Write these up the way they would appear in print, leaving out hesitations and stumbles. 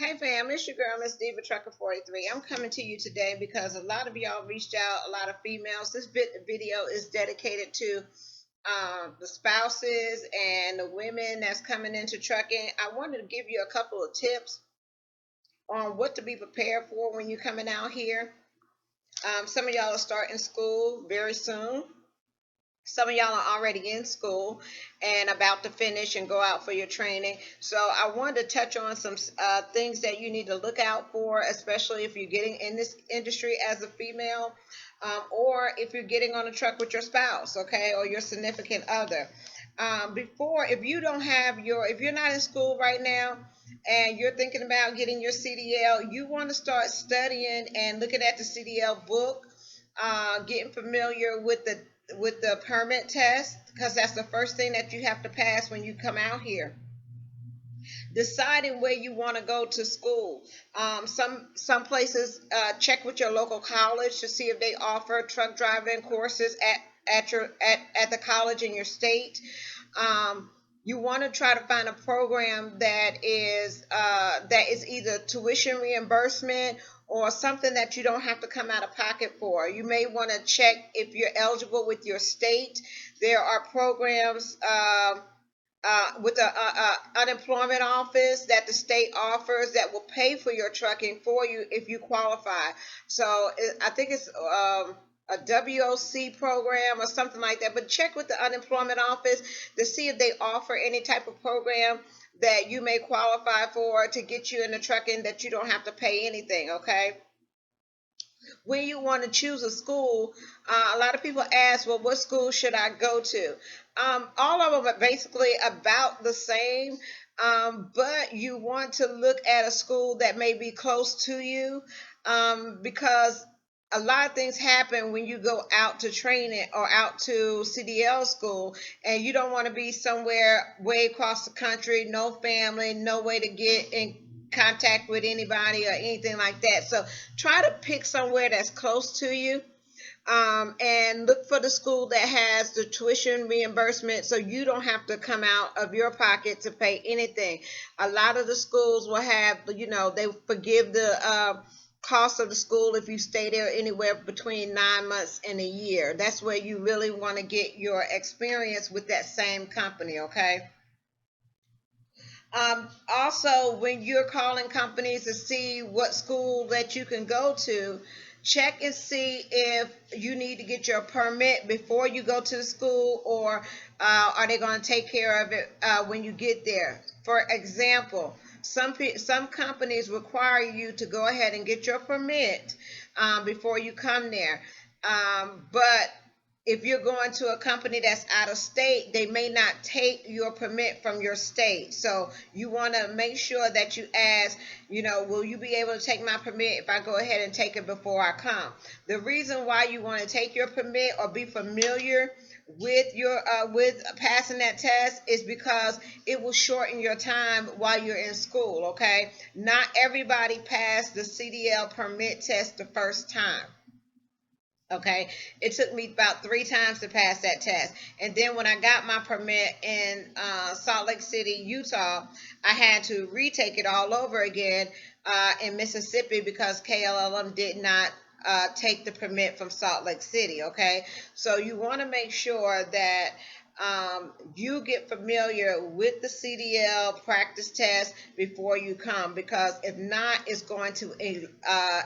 Hey fam, it's your girl Miss Diva Trucker 43. I'm coming to you today because a lot of y'all reached out, a lot of females. This video is dedicated to the spouses and the women that's coming into trucking. I wanted to give you a couple of tips on what to be prepared for when you're coming out here. Some of y'all are starting school very soon. Some of y'all are already in school and about to finish and go out for your training. So I wanted to touch on some things that you need to look out for, especially if you're getting in this industry as a female, or if you're getting on a truck with your spouse, okay, or your significant other. If you don't have if you're not in school right now and you're thinking about getting your CDL, you want to start studying and looking at the CDL book, getting familiar with the permit test, because that's the first thing that you have to pass when you come out here. Deciding where you want to go to school. Some places, check with your local college to see if they offer truck driving courses at the college in your state. You want to try to find a program that is either tuition reimbursement or something that you don't have to come out of pocket for. You may want to check if you're eligible with your state. There are programs with the unemployment office that the state offers that will pay for your trucking for you if you qualify. So I think it's a WOC program or something like that. But check with the unemployment office to see if they offer any type of program that you may qualify for to get you in the trucking that you don't have to pay anything. Okay. When you want to choose a school, a lot of people ask, well, what school should I go to? All of them are basically about the same, but you want to look at a school that may be close to you, because a lot of things happen when you go out to training or out to CDL school, and you don't want to be somewhere way across the country, no family, no way to get in contact with anybody or anything like that. So try to pick somewhere that's close to you, and look for the school that has the tuition reimbursement so you don't have to come out of your pocket to pay anything. A lot of the schools will have, they forgive the cost of the school if you stay there anywhere between 9 months and a year. That's where you really want to get your experience with that same company, okay? Also, when you're calling companies to see what school that you can go to, check and see if you need to get your permit before you go to the school, or are they going to take care of it when you get there. For example, some companies require you to go ahead and get your permit before you come there. But if you're going to a company that's out of state, they may not take your permit from your state. So you want to make sure that you ask, will you be able to take my permit if I go ahead and take it before I come? The reason why you want to take your permit or be familiar with passing that test is because it will shorten your time while you're in school, okay? Not everybody passed the CDL permit test the first time. Okay, it took me about 3 times to pass that test. And then when I got my permit in Salt Lake City, Utah, I had to retake it all over again in Mississippi because KLLM did not take the permit from Salt Lake City. Okay, so you want to make sure that you get familiar with the CDL practice test before you come, because if not, it's going to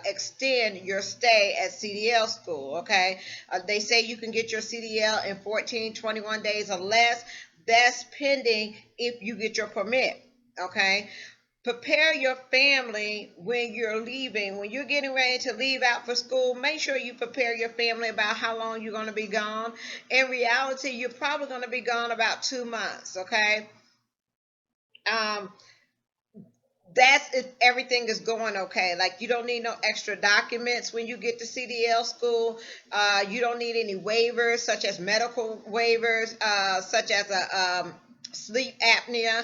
extend your stay at CDL school. Okay, they say you can get your CDL in 14, 21 days or less. That's pending if you get your permit. Okay, prepare your family when you're leaving. When you're getting ready to leave out for school, make sure you prepare your family about how long you're going to be gone. In reality, you're probably going to be gone about 2 months, okay? Um, that's if everything is going okay. Like, you don't need no extra documents when you get to CDL school. You don't need any waivers, such as medical waivers, such as a sleep apnea.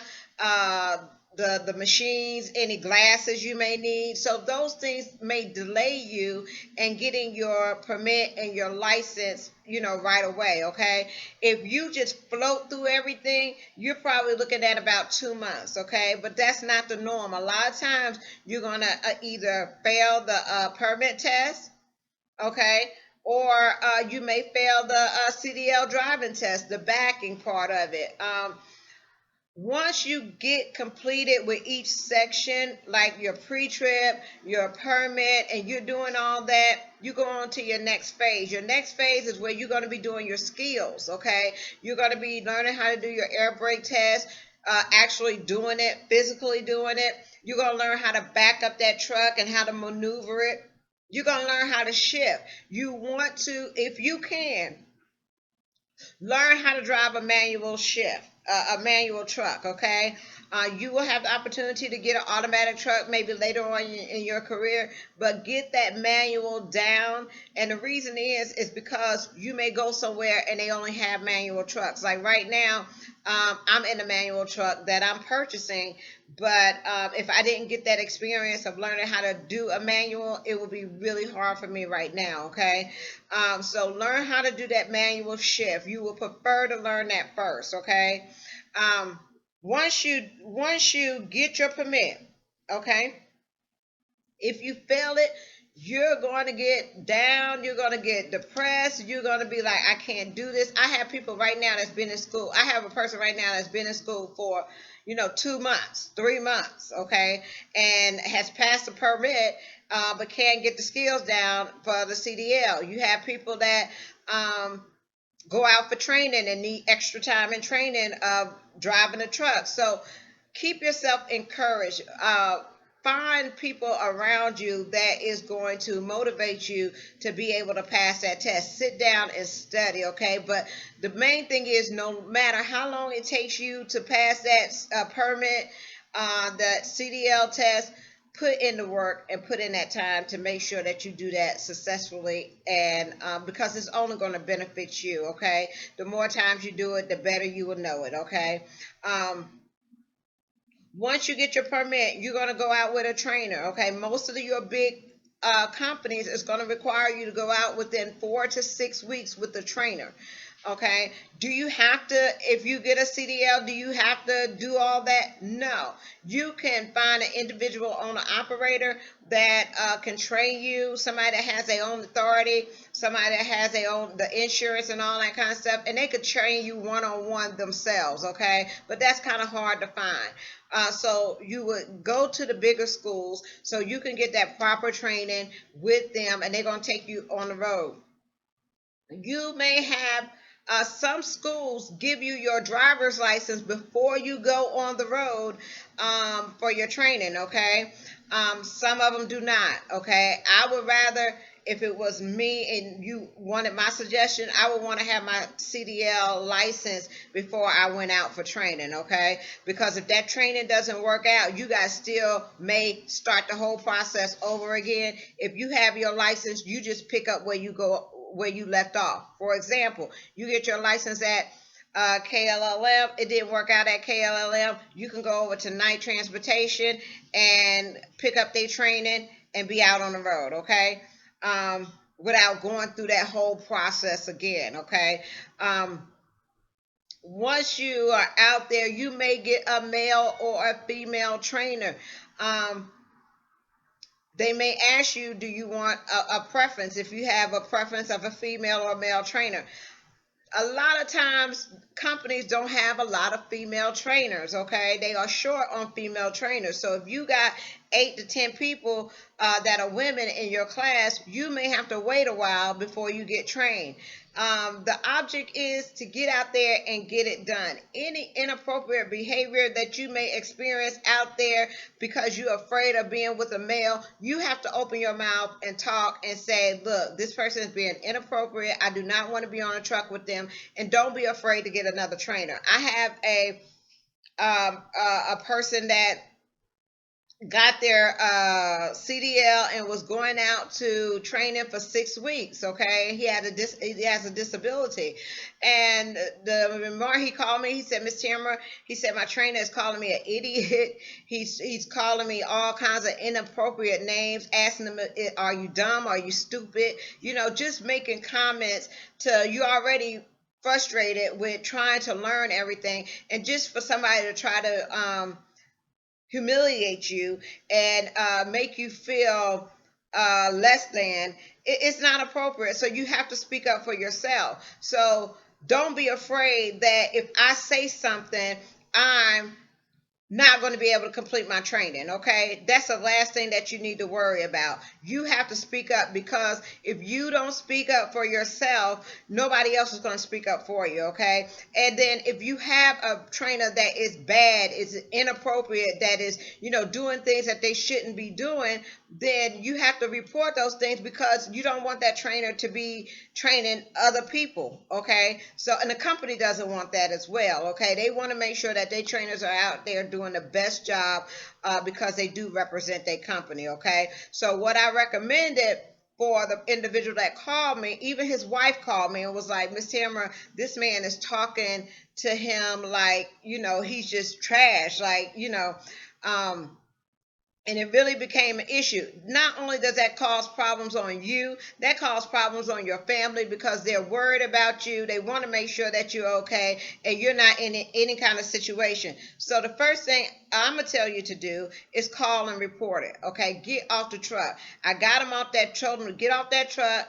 the machines, any glasses you may need. So those things may delay you in getting your permit and your license, right away. Okay, if you just float through everything, you're probably looking at about 2 months. Okay, but that's not the norm. A lot of times you're gonna either fail the permit test, okay, or you may fail the CDL driving test, the backing part of it. Once you get completed with each section, like your pre-trip, your permit, and you're doing all that, you go on to your next phase. Your next phase is where you're going to be doing your skills. Okay, you're going to be learning how to do your air brake test, actually doing it, physically doing it. You're going to learn how to back up that truck and how to maneuver it. You're going to learn how to shift. You want to, if you can, learn how to drive a manual shift, a manual truck. Okay, you will have the opportunity to get an automatic truck maybe later on in your career, but get that manual down. And the reason is because you may go somewhere and they only have manual trucks. Like right now, I'm in a manual truck that I'm purchasing, but if I didn't get that experience of learning how to do a manual, it would be really hard for me right now. Okay, so learn how to do that manual shift. You will prefer to learn that first. Okay, um, once you get your permit, okay, if you fail it, you're going to get down, you're going to get depressed, you're going to be like, I can't do this. I have people right now that's been in school. I have a person right now that's been in school for 2 months, 3 months, okay, and has passed the permit, but can't get the skills down for the CDL. You have people that go out for training and need extra time in training of driving a truck. So keep yourself encouraged. Find people around you that is going to motivate you to be able to pass that test. Sit down and study, okay? But the main thing is, no matter how long it takes you to pass that permit, that CDL test, put in the work and put in that time to make sure that you do that successfully. And because it's only going to benefit you, okay? The more times you do it, the better you will know it, okay? um, Once you get your permit, you're going to go out with a trainer. Okay, most of your big companies is going to require you to go out within 4 to 6 weeks with the trainer. Okay, do you have to, if you get a CDL, do you have to do all that? No, you can find an individual owner operator that can train you, somebody that has their own authority, somebody that has their own the insurance and all that kind of stuff, and they could train you one-on-one themselves. Okay, but that's kind of hard to find. So you would go to the bigger schools so you can get that proper training with them, and they're going to take you on the road. You may have some schools give you your driver's license before you go on the road for your training. Okay, some of them do not. Okay, I would rather, if it was me and you wanted my suggestion, I would want to have my CDL license before I went out for training. Okay, because if that training doesn't work out, you guys still may start the whole process over again. If you have your license, you just pick up where you left off. For example, you get your license at KLLM. It didn't work out at KLLM. You can go over to Night Transportation and pick up their training and be out on the road. Okay, without going through that whole process again. Okay. Once you are out there, you may get a male or a female trainer. Um, they may ask you, do you want a preference? If you have a preference of a female or a male trainer, a lot of times companies don't have a lot of female trainers. Okay, they are short on female trainers. So if you got 8 to 10 people that are women in your class, you may have to wait a while before you get trained. The object is to get out there and get it done. Any inappropriate behavior that you may experience out there because you're afraid of being with a male, you have to open your mouth and talk and say, look, this person is being inappropriate. I do not want to be on a truck with them. And don't be afraid to get another trainer. I have a person that got their CDL and was going out to training for 6 weeks. Okay, he has a disability, and the more he called me, he said, Miss Timmer, he said my trainer is calling me an idiot. He's calling me all kinds of inappropriate names, asking them, are you dumb? Are you stupid? You know, just making comments to you already frustrated with trying to learn everything, and just for somebody to try to humiliate you and make you feel less than, it's not appropriate. So you have to speak up for yourself. So don't be afraid that if I say something, I'm not going to be able to complete my training. Okay, that's the last thing that you need to worry about. You have to speak up, because if you don't speak up for yourself, nobody else is going to speak up for you. Okay, and then if you have a trainer that is bad, is inappropriate, that is, doing things that they shouldn't be doing, then you have to report those things, because you don't want that trainer to be training other people. Okay, so, and the company doesn't want that as well. Okay, they want to make sure that their trainers are out there doing the best job, because they do represent their company. Okay, so what I recommended for the individual that called me, even his wife called me and was like, Miss Tamara, this man is talking to him like, he's just trash, like, and it really became an issue. Not only does that cause problems on you, that causes problems on your family, because they're worried about you. They want to make sure that you're okay and you're not in any kind of situation. So the first thing I'm gonna tell you to do is call and report it. Okay, get off the truck. I got him off that, told him to get off that truck.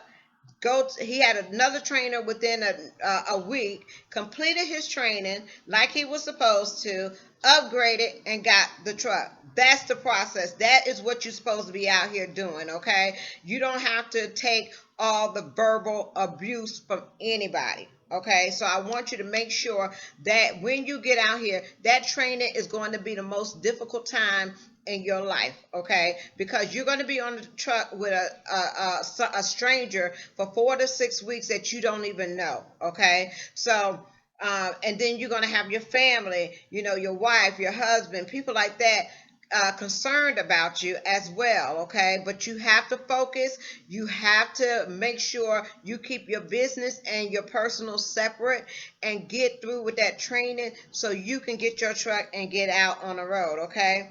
He had another trainer within a week, completed his training like he was supposed to, upgraded, and got the truck. That's the process. That is what you're supposed to be out here doing. Okay, you don't have to take all the verbal abuse from anybody. Okay, so I want you to make sure that when you get out here, that training is going to be the most difficult time in your life. Okay, because you're going to be on the truck with a stranger for 4 to 6 weeks that you don't even know. Okay, so and then you're going to have your family, your wife, your husband, people like that, concerned about you as well. Okay, but you have to focus. You have to make sure you keep your business and your personal separate, and get through with that training so you can get your truck and get out on the road. Okay,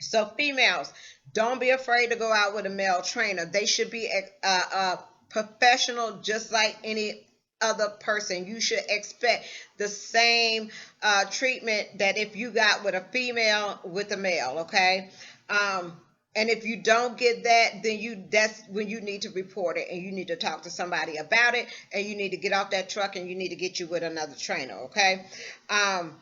so females, don't be afraid to go out with a male trainer. They should be professional, just like any other person. You should expect the same treatment that if you got with a female with a male. Okay. Um, and if you don't get that, then that's when you need to report it, and you need to talk to somebody about it, and you need to get off that truck, and you need to get you with another trainer. Okay. Um,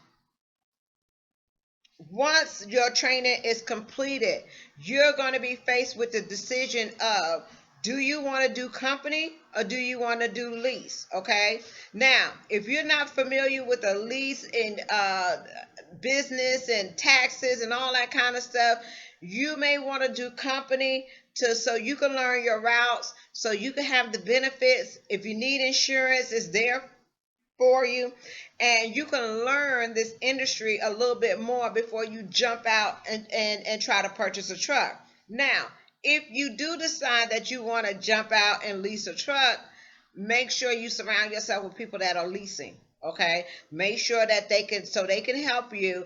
Once your training is completed, you're going to be faced with the decision of, do you want to do company or do you want to do lease? Okay. Now, if you're not familiar with a lease and business and taxes and all that kind of stuff, you may want to do company so you can learn your routes, so you can have the benefits. If you need insurance, it's there for you, and you can learn this industry a little bit more before you jump out and try to purchase a truck. Now, if you do decide that you want to jump out and lease a truck, make sure you surround yourself with people that are leasing. Okay, make sure that they can help you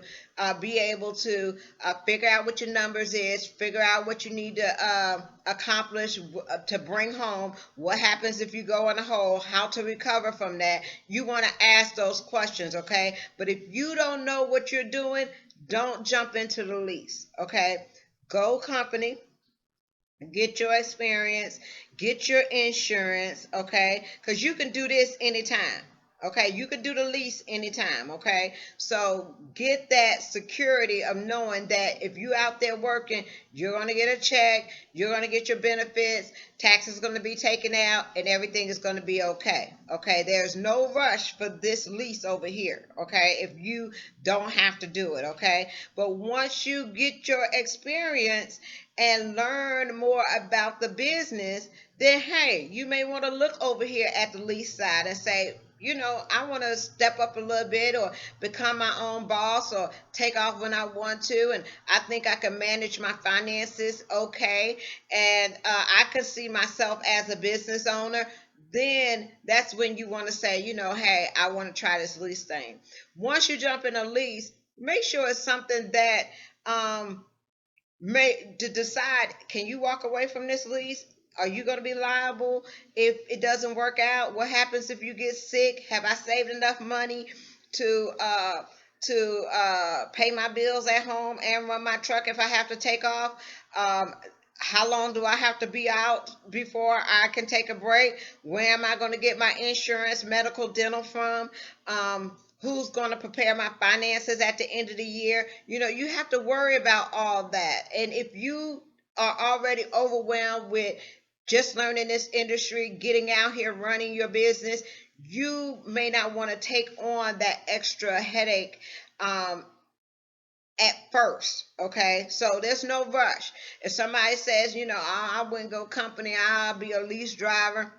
be able to figure out what your numbers is, figure out what you need to accomplish to bring home, what happens if you go in a hole, how to recover from that. You want to ask those questions. Okay, but if you don't know what you're doing, don't jump into the lease. Okay, go company, get your experience, get your insurance. Okay, because you can do this anytime. Okay, you can do the lease anytime. Okay, so get that security of knowing that if you out there working, you're going to get a check, you're going to get your benefits, taxes going to be taken out, and everything is going to be okay. Okay, there's no rush for this lease over here. Okay, if you don't have to do it. Okay, but once you get your experience and learn more about the business, then hey, you may want to look over here at the lease side and say, I want to step up a little bit or become my own boss or take off when I want to. And I think I can manage my finances okay. And I could see myself as a business owner. Then that's when you want to say, hey, I want to try this lease thing. Once you jump in a lease, make sure it's something that um, may to decide, can you walk away from this lease? Are you going to be liable if it doesn't work out? What happens if you get sick? Have I saved enough money to pay my bills at home and run my truck if I have to take off? um, how long do I have to be out before I can take a break? Where am I going to get my insurance, medical, dental from? Who's going to prepare my finances at the end of the year? You have to worry about all that. And if you are already overwhelmed with just learning this industry, getting out here running your business, you may not want to take on that extra headache um, at first. Okay, so there's no rush. If somebody says, I wouldn't go company, I'll be a lease driver,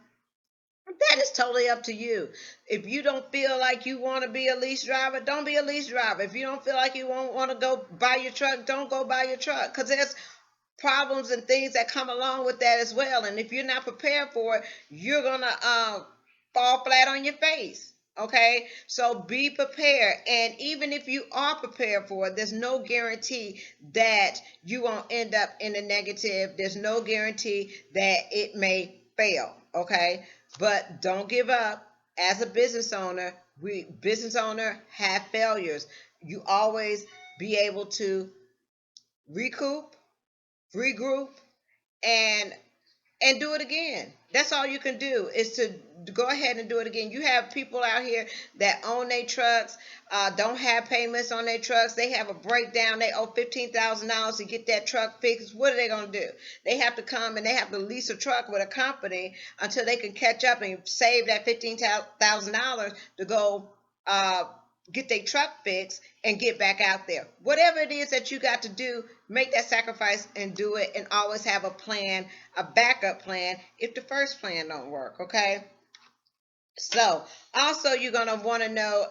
that is totally up to you. If you don't feel like you want to be a lease driver, don't be a lease driver. If you don't feel like you won't want to go buy your truck, don't go buy your truck, because there's problems and things that come along with that as well. And if you're not prepared for it, you're gonna fall flat on your face. Okay, so be prepared. And even if you are prepared for it, there's no guarantee that you won't end up in the negative. There's no guarantee that it may fail. Okay, but don't give up. As a business owner, we business owner have failures. You always be able to recoup, regroup, and do it again. That's all you can do, is to go ahead and do it again. You have people out here that own their trucks, don't have payments on their trucks. They have a breakdown. They owe $15,000 to get that truck fixed. What are they going to do? They have to come and they have to lease a truck with a company until they can catch up and save that $15,000 to go uh, get their truck fixed and get back out there. Whatever it is that you got to do, make that sacrifice and do it, and always have a plan, a backup plan if the first plan don't work. Okay, so also you're gonna want to know,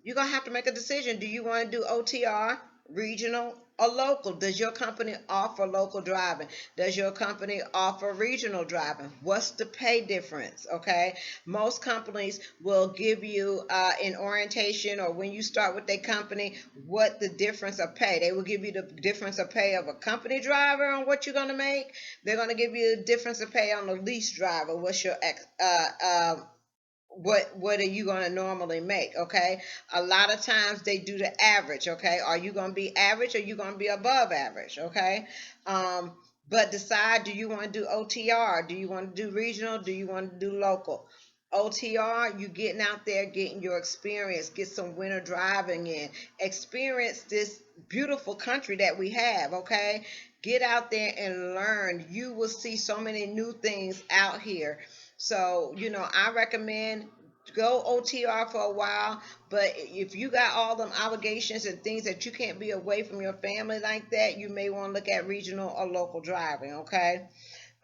you're gonna have to make a decision. Do you want to do OTR, regional, or local? Does your company offer local driving? Does your company offer regional driving? What's the pay difference? Okay, most companies will give you in orientation, or when you start with their company, what the difference of pay. They will give you the difference of pay of a company driver on what you're going to make. They're going to give you the difference of pay on the lease driver. What's your what are you going to normally make? Okay, a lot of times they do the average. Okay, are you going to be average, or are you going to be above average? Okay, um, but decide, do you want to do OTR? Do you want to do regional? Do you want to do local? OTR, you getting out there, getting your experience, get some winter driving in, experience this beautiful country that we have. Okay, get out there and learn. You will see so many new things out here. So, I recommend go OTR for a while, but if you got all them obligations and things that you can't be away from your family like that, you may want to look at regional or local driving. Okay,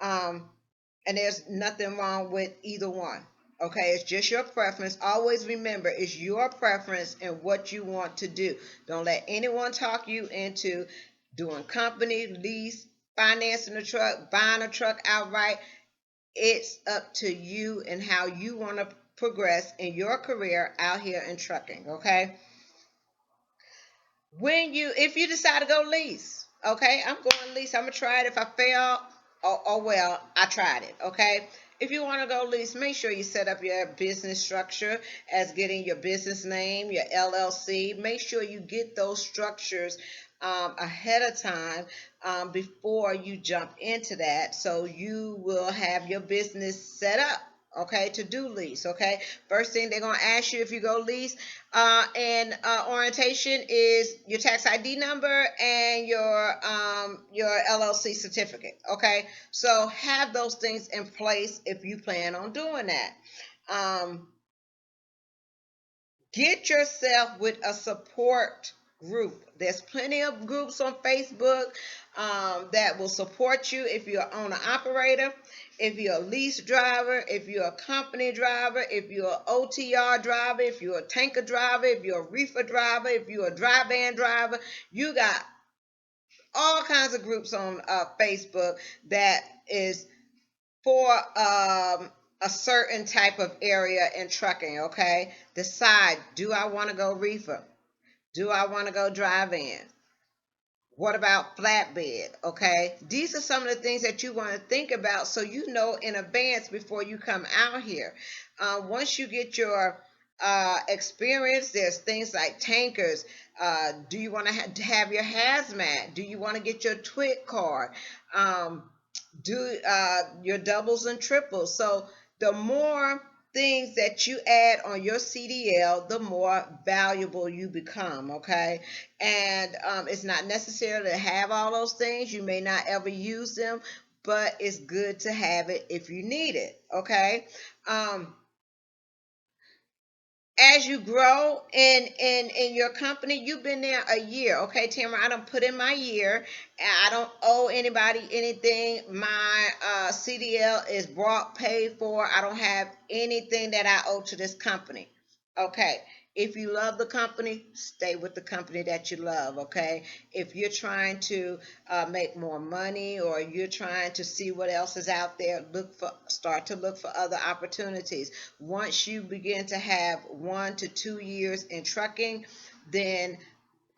um, and there's nothing wrong with either one. Okay, it's just your preference. Always remember, it's your preference and what you want to do. Don't let anyone talk you into doing company, lease, financing a truck, buying a truck outright. It's up to you and how you want to progress in your career out here in trucking. Okay, if you decide to go lease, okay, I'm going lease. I'm gonna try it. If I fail, oh well, I tried it. Okay, if you want to go lease, make sure you set up your business structure as getting your business name, your LLC. Make sure you get those structures ahead of time, before you jump into that, so you will have your business set up, okay, to do lease. Okay, first thing they're going to ask you if you go lease and orientation is your tax ID number and your LLC certificate. Okay, so have those things in place if you plan on doing that. um, Get yourself with a support group. There's plenty of groups on Facebook. that will support you if you're an owner operator, if you're a lease driver, if you're a company driver, if you're an OTR driver, if you're a tanker driver, if you're a reefer driver, if you're a dry van driver. You got all kinds of groups on Facebook that is for a certain type of area in trucking. Okay, decide: do I want to go reefer? Do I want to go dry van? What about flatbed? Okay, these are some of the things that you want to think about so you know in advance before you come out here. Once you get your experience, there's things like tankers. Do you want to have your hazmat? Do you want to get your TWIC card? Um, do your doubles and triples. So the more things that you add on your CDL, the more valuable you become. Okay, and it's not necessary to have all those things. You may not ever use them, but it's good to have it if you need it. Okay. Um, as you grow in your company, you've been there a year. Okay, Tamara, I don't put in my year, and I don't owe anybody anything. My CDL is brought, paid for. I don't have anything that I owe to this company. Okay, if you love the company, stay with the company that you love. Okay, if you're trying to make more money, or you're trying to see what else is out there, start to look for other opportunities. Once you begin to have 1 to 2 years in trucking, then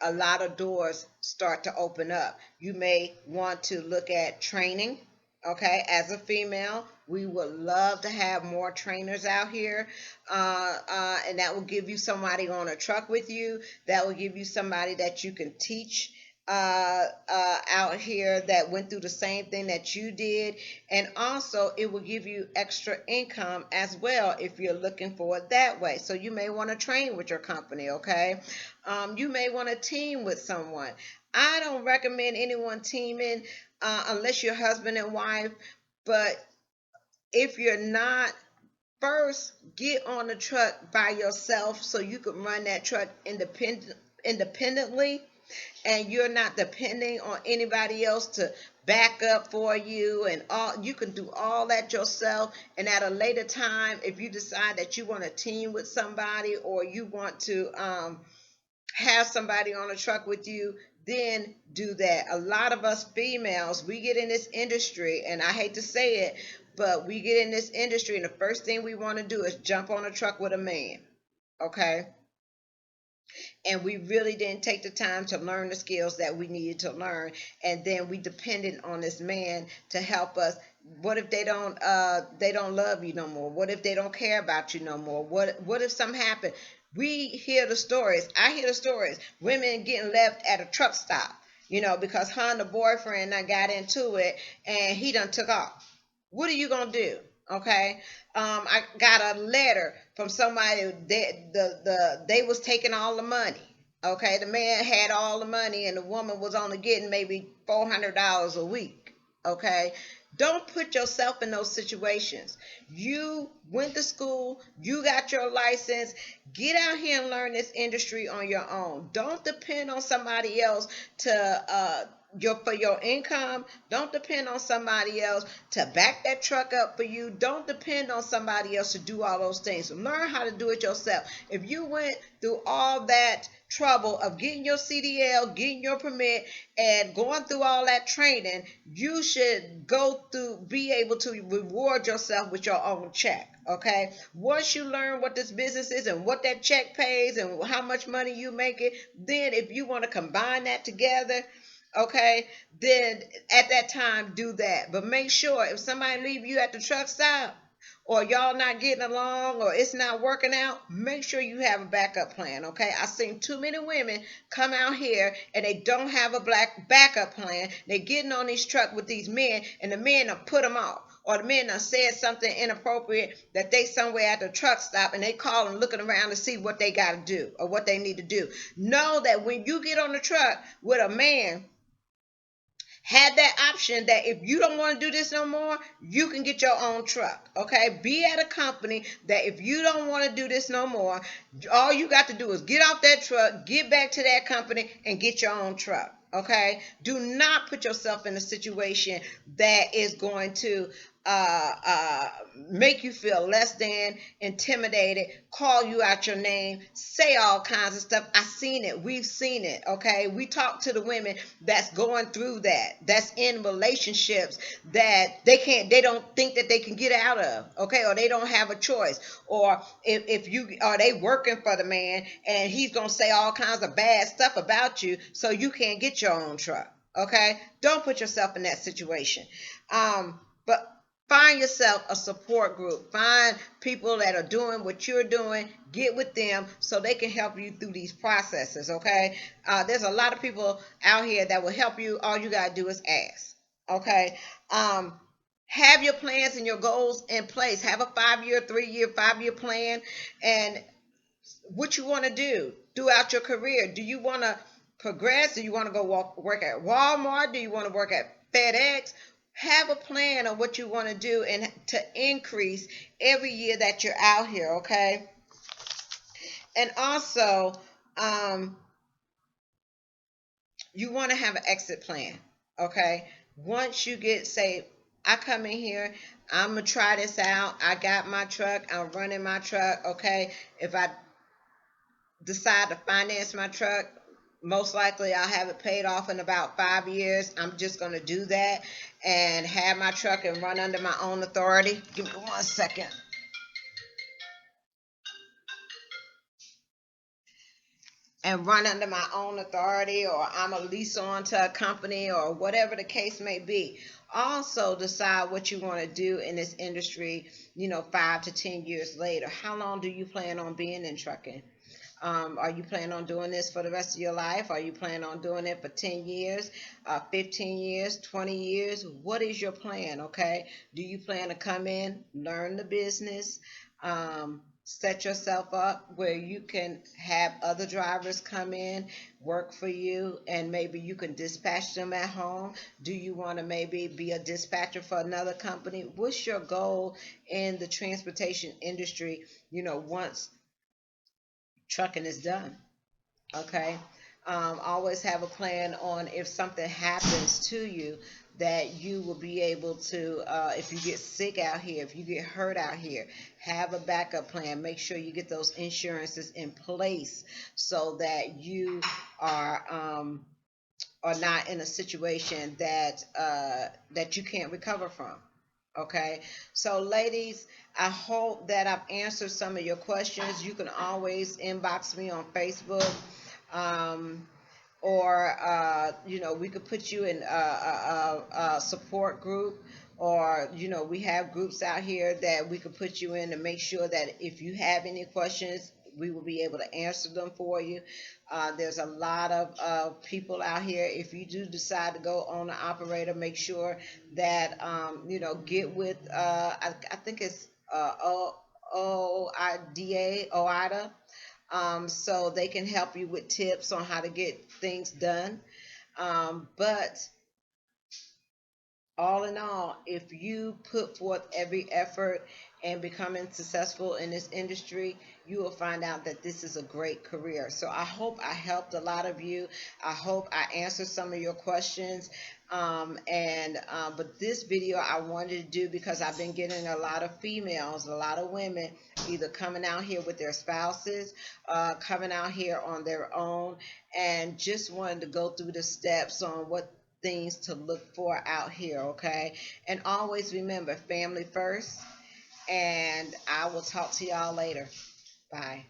a lot of doors start to open up. You may want to look at training. Okay, as a female, we would love to have more trainers out here, and that will give you somebody on a truck with you. That will give you somebody that you can teach out here that went through the same thing that you did, and also it will give you extra income as well if you're looking for it that way. So you may want to train with your company. Okay, you may want to team with someone. I don't recommend anyone teaming unless you're husband and wife, but if you're not, first get on the truck by yourself so you can run that truck independently, and you're not depending on anybody else to back up for you, and all you can do all that yourself. And at a later time, if you decide that you want to team with somebody, or you want to have somebody on a truck with you, then do that. A lot of us females, we get in this industry, and I hate to say it, but we get in this industry, and the first thing we want to do is jump on a truck with a man. Okay, and we really didn't take the time to learn the skills that we needed to learn, and then we depended on this man to help us. What if they don't love you no more? What if they don't care about you no more? What if something happened? We hear the stories. I hear the stories. Women getting left at a truck stop, because her and the boyfriend done got into it, and he done took off. What are you gonna do? Okay. I got a letter from somebody that they was taking all the money. Okay, the man had all the money, and the woman was only getting maybe $400 a week. Okay, don't put yourself in those situations. You went to school, you got your license. Get out here and learn this industry on your own. Don't depend on somebody else to for your income. Don't depend on somebody else to back that truck up for you. Don't depend on somebody else to do all those things. Learn how to do it yourself. If you went through all that trouble of getting your CDL, getting your permit, and going through all that training, you should be able to reward yourself with your own check. Okay, once you learn what this business is and what that check pays and how much money you make it, then if you want to combine that together, okay, then at that time do that. But make sure if somebody leave you at the truck stop, or y'all not getting along, or it's not working out, make sure you have a backup plan. Okay, I've seen too many women come out here and they don't have a black backup plan. They're getting on these trucks with these men, and the men will put them off, or the men done said something inappropriate that they somewhere at the truck stop, and they call and looking around to see what they got to do or what they need to do. Know that when you get on the truck with a man, have that option that if you don't want to do this no more, you can get your own truck. Okay, be at a company that if you don't want to do this no more, all you got to do is get off that truck, get back to that company, and get your own truck. Okay, do not put yourself in a situation that is going to uh, uh, make you feel less than, intimidated, call you out your name, say all kinds of stuff. I seen it. We've seen it. Okay, we talk to the women that's going through that, that's in relationships that they don't think that they can get out of. Okay, or they don't have a choice, or if you are they working for the man and he's gonna say all kinds of bad stuff about you, so you can't get your own truck. Okay, don't put yourself in that situation. But find yourself a support group. Find people that are doing what you're doing. Get with them so they can help you through these processes. Okay, there's a lot of people out here that will help you. All you gotta do is ask. Okay. Um, have your plans and your goals in place. Have a 5 year, 3 year, 5 year plan, and what you want to do throughout your career. Do you want to progress? Do you want to go work at Walmart? Do you want to work at FedEx? Have a plan on what you want to do and to increase every year that you're out here, okay? And also, um, you want to have an exit plan, okay? Once you get, say, I come in here, I'm gonna try this out. I got my truck, I'm running my truck, okay? If I decide to finance my truck, most likely I'll have it paid off in about 5 years. I'm just going to do that and have my truck and run under my own authority. Give me 1 second. And run under my own authority, or I'm a lease on to a company, or whatever the case may be. Also, decide what you want to do in this industry, 5 to 10 years later. How long do you plan on being in trucking? Are you planning on doing this for the rest of your life? Are you planning on doing it for 10 years, 15 years, 20 years? What is your plan? Okay. Do you plan to come in, learn the business, set yourself up where you can have other drivers come in, work for you, and maybe you can dispatch them at home? Do you want to maybe be a dispatcher for another company? What's your goal in the transportation industry, once trucking is done? Okay. Always have a plan on if something happens to you, that you will be able to, if you get sick out here, if you get hurt out here, have a backup plan. Make sure you get those insurances in place so that you are not in a situation that you can't recover from. Okay, so ladies, I hope that I've answered some of your questions. You can always inbox me on Facebook, um, or we could put you in a support group, or we have groups out here that we could put you in to make sure that if you have any questions, we will be able to answer them for you. There's a lot of people out here. If you do decide to go on an operator, make sure that get with I think it's OIDA, so they can help you with tips on how to get things done. But all in all, if you put forth every effort and becoming successful in this industry, you will find out that this is a great career. So I hope I helped a lot of you. I hope I answered some of your questions. But this video I wanted to do because I've been getting a lot of females, a lot of women, either coming out here with their spouses, coming out here on their own, and just wanted to go through the steps on what things to look for out here, okay? And always remember, family first, and I will talk to y'all later. Bye.